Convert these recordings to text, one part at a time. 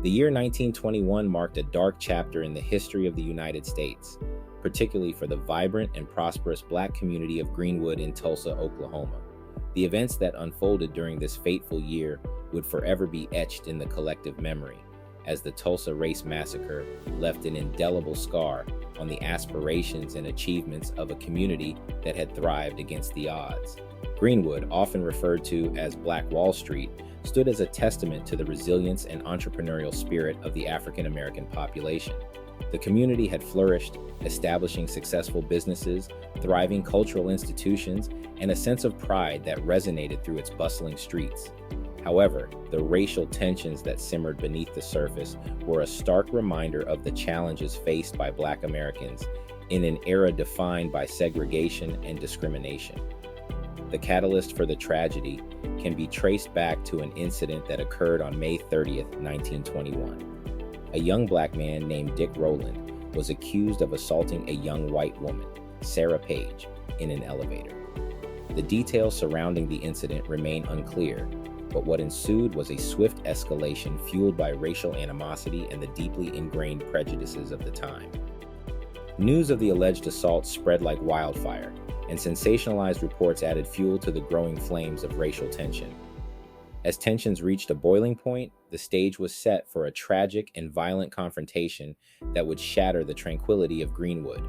The year 1921 marked a dark chapter in the history of the United States, particularly for the vibrant and prosperous Black community of Greenwood in Tulsa, Oklahoma. The events that unfolded during this fateful year would forever be etched in the collective memory, as the Tulsa Race Massacre left an indelible scar on the aspirations and achievements of a community that had thrived against the odds. Greenwood, often referred to as Black Wall Street, stood as a testament to the resilience and entrepreneurial spirit of the African American population. The community had flourished, establishing successful businesses, thriving cultural institutions, and a sense of pride that resonated through its bustling streets. However, the racial tensions that simmered beneath the surface were a stark reminder of the challenges faced by Black Americans in an era defined by segregation and discrimination. The catalyst for the tragedy can be traced back to an incident that occurred on May 30th, 1921. A young Black man named Dick Rowland was accused of assaulting a young white woman, Sarah Page, in an elevator. The details surrounding the incident remain unclear, but what ensued was a swift escalation fueled by racial animosity and the deeply ingrained prejudices of the time. News of the alleged assault spread like wildfire, and sensationalized reports added fuel to the growing flames of racial tension. As tensions reached a boiling point, the stage was set for a tragic and violent confrontation that would shatter the tranquility of Greenwood.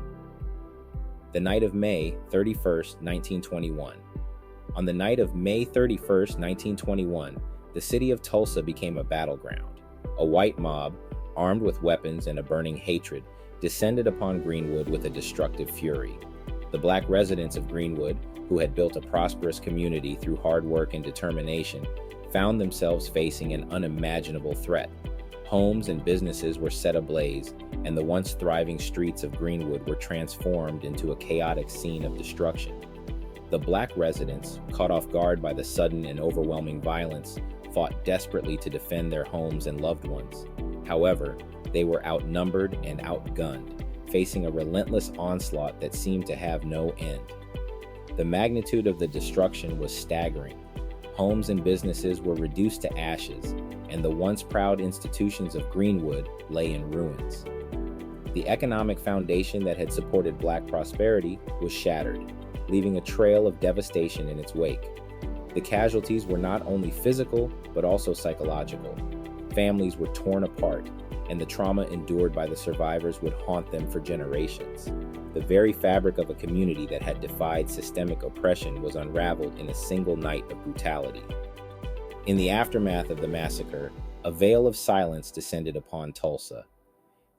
The night of May 31st, 1921. On the night of May 31st, 1921, the city of Tulsa became a battleground. A white mob, armed with weapons and a burning hatred, descended upon Greenwood with a destructive fury. The Black residents of Greenwood, who had built a prosperous community through hard work and determination, found themselves facing an unimaginable threat. Homes and businesses were set ablaze, and the once thriving streets of Greenwood were transformed into a chaotic scene of destruction. The Black residents, caught off guard by the sudden and overwhelming violence, fought desperately to defend their homes and loved ones. However, they were outnumbered and outgunned, facing a relentless onslaught that seemed to have no end. The magnitude of the destruction was staggering. Homes and businesses were reduced to ashes, and the once proud institutions of Greenwood lay in ruins. The economic foundation that had supported Black prosperity was shattered, leaving a trail of devastation in its wake. The casualties were not only physical, but also psychological. Families were torn apart, and the trauma endured by the survivors would haunt them for generations. The very fabric of a community that had defied systemic oppression was unraveled in a single night of brutality. In the aftermath of the massacre, a veil of silence descended upon Tulsa.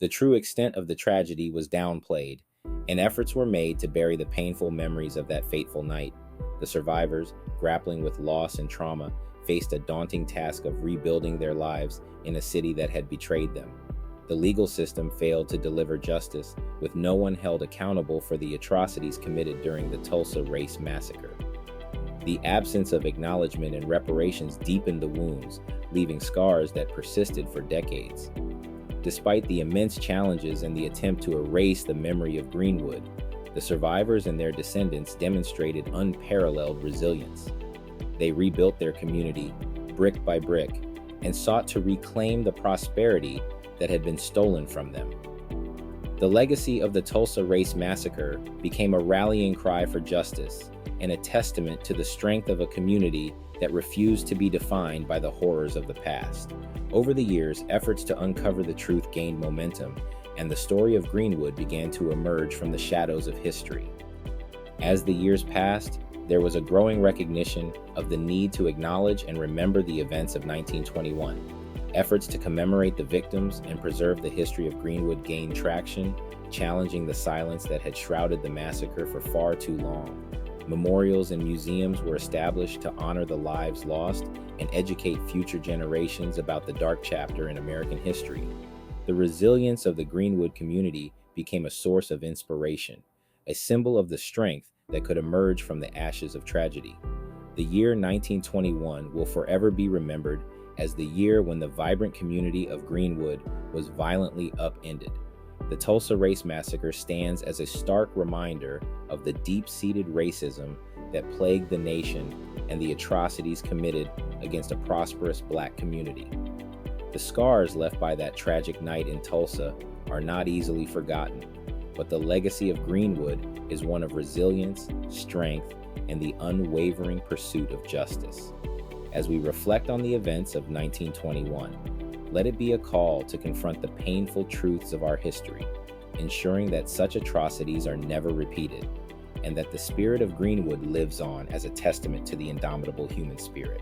The true extent of the tragedy was downplayed, and efforts were made to bury the painful memories of that fateful night. The survivors, grappling with loss and trauma, faced a daunting task of rebuilding their lives in a city that had betrayed them. The legal system failed to deliver justice, with no one held accountable for the atrocities committed during the Tulsa Race Massacre. The absence of acknowledgement and reparations deepened the wounds, leaving scars that persisted for decades. Despite the immense challenges and the attempt to erase the memory of Greenwood, the survivors and their descendants demonstrated unparalleled resilience. They rebuilt their community, brick by brick, and sought to reclaim the prosperity that had been stolen from them. The legacy of the Tulsa Race Massacre became a rallying cry for justice and a testament to the strength of a community that refused to be defined by the horrors of the past. Over the years, efforts to uncover the truth gained momentum, and the story of Greenwood began to emerge from the shadows of history. As the years passed, there was a growing recognition of the need to acknowledge and remember the events of 1921. Efforts to commemorate the victims and preserve the history of Greenwood gained traction, challenging the silence that had shrouded the massacre for far too long. Memorials and museums were established to honor the lives lost and educate future generations about the dark chapter in American history. The resilience of the Greenwood community became a source of inspiration, a symbol of the strength that could emerge from the ashes of tragedy. The year 1921 will forever be remembered as the year when the vibrant community of Greenwood was violently upended. The Tulsa Race Massacre stands as a stark reminder of the deep-seated racism that plagued the nation and the atrocities committed against a prosperous Black community. The scars left by that tragic night in Tulsa are not easily forgotten, but the legacy of Greenwood is one of resilience, strength, and the unwavering pursuit of justice. As we reflect on the events of 1921, let it be a call to confront the painful truths of our history, ensuring that such atrocities are never repeated, and that the spirit of Greenwood lives on as a testament to the indomitable human spirit.